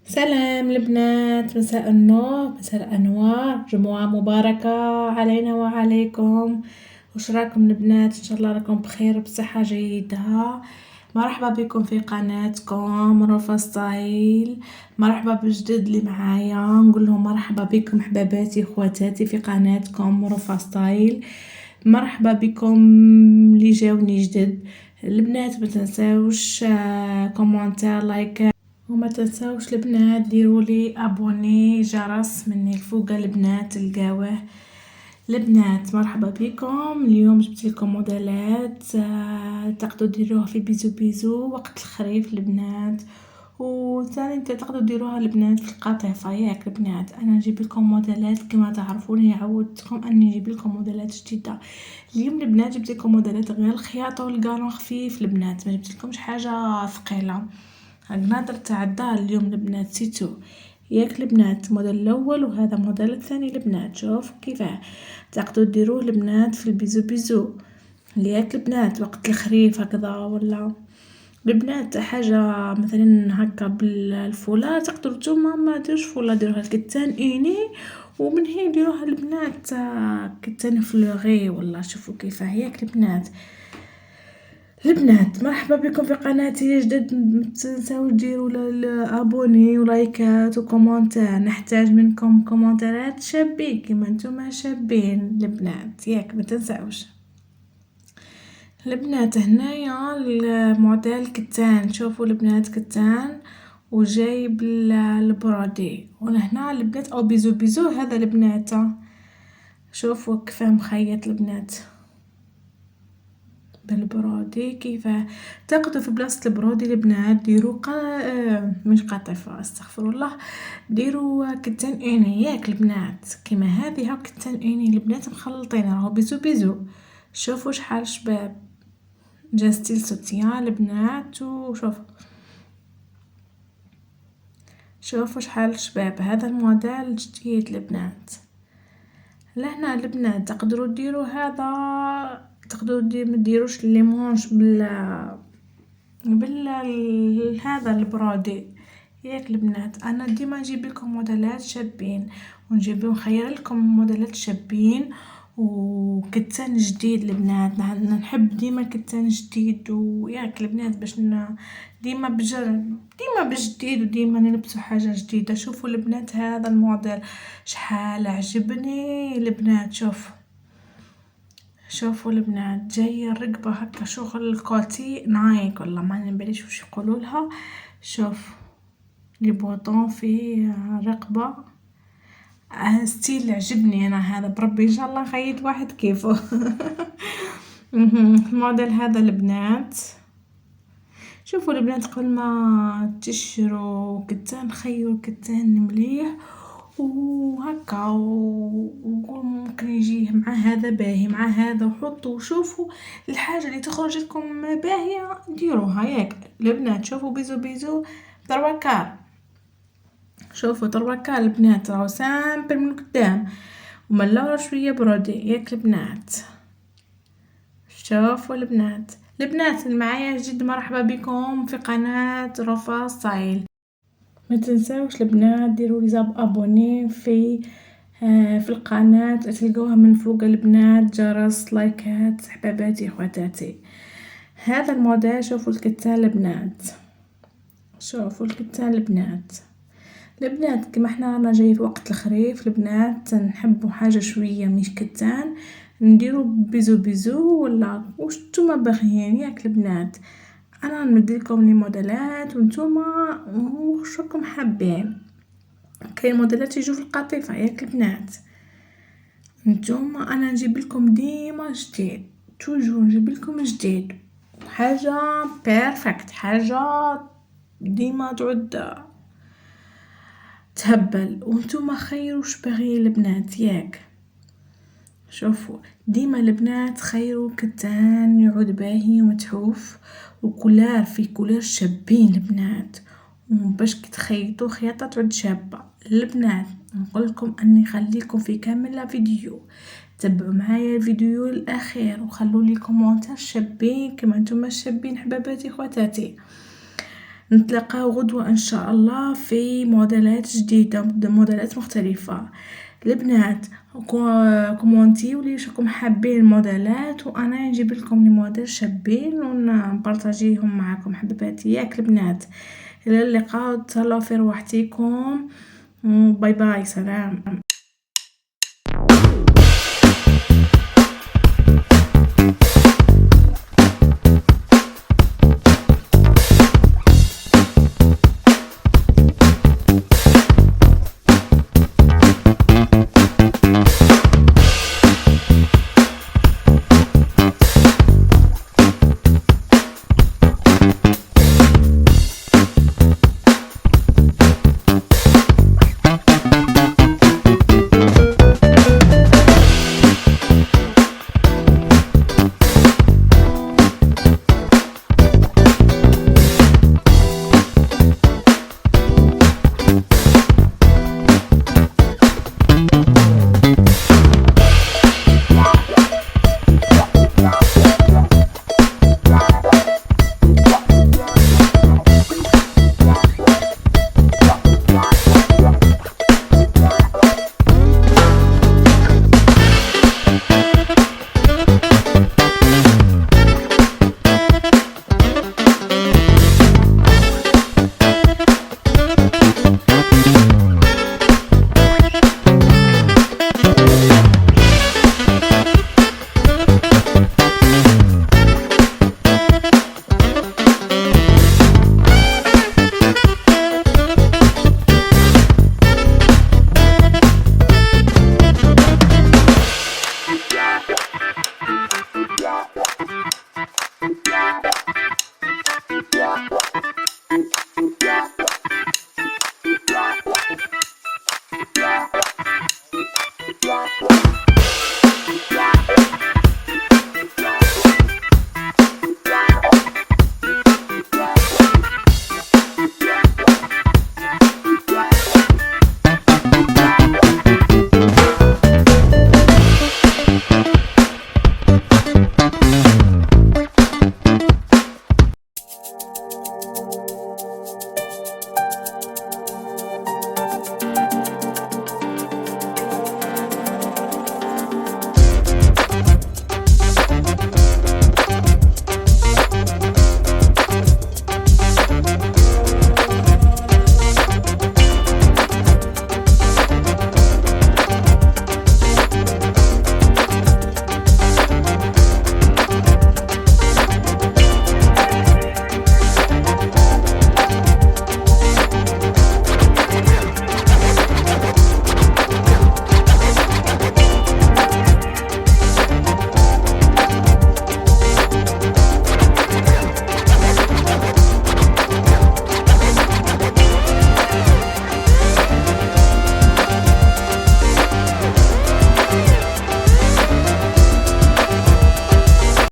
سلام البنات، مساء النور، مساء الأنوار، جمعة مباركة علينا وعليكم. وش راكم البنات؟ إن شاء الله راكم بخير بصحة جيدة. مرحبا بكم في قناتكم روفا ستايل. مرحبا بالجدد اللي معايا، نقول لهم مرحبا بكم حباباتي خواتاتي في قناتكم روفا ستايل. مرحبا بكم اللي جاوني جدد البنات. ما تنساوش كومنتار لايك، وما تنساوش البنات ديرولي ابوني جرس من الفوق البنات القاوه. البنات مرحبا بكم. اليوم جبت لكم موديلات تقدروا ديروها في بيزو بيزو وقت الخريف البنات، وثاني تقدروا ديروها البنات في القطيفه. ياك البنات انا نجيب لكم موديلات كما تعرفوني، عودتكم اني نجيب لكم موديلات جديده. اليوم البنات جبت لكم موديلات غير الخياطه والقالون خفيف البنات، ما جبت لكمش حاجه ثقيله. نقدر تعدها اليوم البنات سيتو. ياك البنات الموديل الاول وهذا الموديل الثاني البنات. شوف كيفاه تقدروا ديروه البنات في البيزو بيزو. ياك البنات وقت الخريف هكذا، ولا البنات حاجه مثلا هكا بالفولا تقدروا نتوما ما ديروش فولا، ديروها الكتان اني ومن هي ديروها البنات كتان فلوغي. ولا شوفوا كيفاه. ياك البنات البنات مرحبا بكم في قناتي جدد. متنساوش ديروا الابوني ولايكات وكومنتار، نحتاج منكم كومنتارات شابين كيما نتوما شابين البنات. ياك ما تنساوش البنات. هنايا الموديل كتان، شوفوا البنات كتان وجايب البرودي. وهنا البنات او بيزو بيزو هذا البنات. شوفوا كيفاه مخيط البنات بالبرودي. كيف تاخدوا في بلاصة البرودي البنات ديروا مش قطيفة استغفر الله، ديروا كتان اني. ياك البنات كيما هذه هاو كتان اني البنات مخلطين راهو بيزو بيزو. شوفوا شحال شباب، جا ستيل سوتيان البنات. شوفوا شحال شباب، هذا الموديل جديد البنات. لهنا البنات تقدروا ديروا هذا، تقدروا ما ديروش الليمونج هذا البرودي. ياك البنات انا ديما نجيب لكم موديلات شابين ونجيب نخير لكم موديلات شابين وكتان جديد البنات. نحب ديما كتان جديد. وياك البنات باش ديما بجديد وديما نلبسوا حاجه جديده. شوفوا البنات هذا الموديل شحال عجبني البنات. شوفوا البنات جاية الرقبة هكا شغل الكوتي نايك، ولا ما نباليش وش يقولوا لها. شوف لي بوطون في رقبة ستيل عجبني انا هذا، بربي ان شاء الله خيط واحد كيفه. الموديل هذا البنات. شوفوا البنات قبل ما تشروا كتان خيروا كتان مليح وهكا وممكن يجيه مع هذا باهي مع هذا وحطوا. شوفوا الحاجة اللي تخرج لكم باهية ديروها. ياك البنات شوفوا بيزو بيزو تروكال. شوفوا تروكال البنات راهو سامبل من قدام ومن لورا شوية برودي. ياك البنات شوفوا البنات اللي معايا جد مرحبا بكم في قناة روفا ستايل. ما تنساوش البنات ديروا لي زاب ابوني في القناة، تلقوها من فوق البنات جرس لايكات حباباتي خواتاتي. هذا الموديل شوفوا الكتان البنات. شوفوا الكتان البنات كما احنا رانا جاي في وقت الخريف البنات نحبوا حاجه شويه مش كتان نديروا بيزو بيزو ولا واش نتوما باغيين. ياك البنات انا نمدلكم لي موديلات وانتوما واش راكم حابين. كاين موديلات يجوا في القطيفه. ياك البنات نتوما انا نجيب لكم ديما جديد، توجور نجيب لكم جديد حاجه بيرفكت، حاجه ديما تعود تهبل وانتوما خيروا وش باغيين البنات. ياك شوفوا ديما البنات خيروا كتان يعود باهي ومتحوف وكولار في كولار شابين البنات، باش كتخيطوا خياطه تعود شابه البنات. نقول لكم اني خليكم في كامل فيديو، تبعوا معايا الفيديو الاخير وخلوا لي كومونتير شابين كما نتوما شابين حباباتي خواتاتي. نتلاقاو غدوة ان شاء الله في موديلات جديدة، موديلات مختلفة. البنات كومونتيو لي واش راكم حابين الموديلات، وانا نجيب لكم لي موديل شابين ونبارطاجيهم معكم حبيباتي ياك البنات. الى اللقاء، تهلاو في رواحتكم، باي باي، سلام.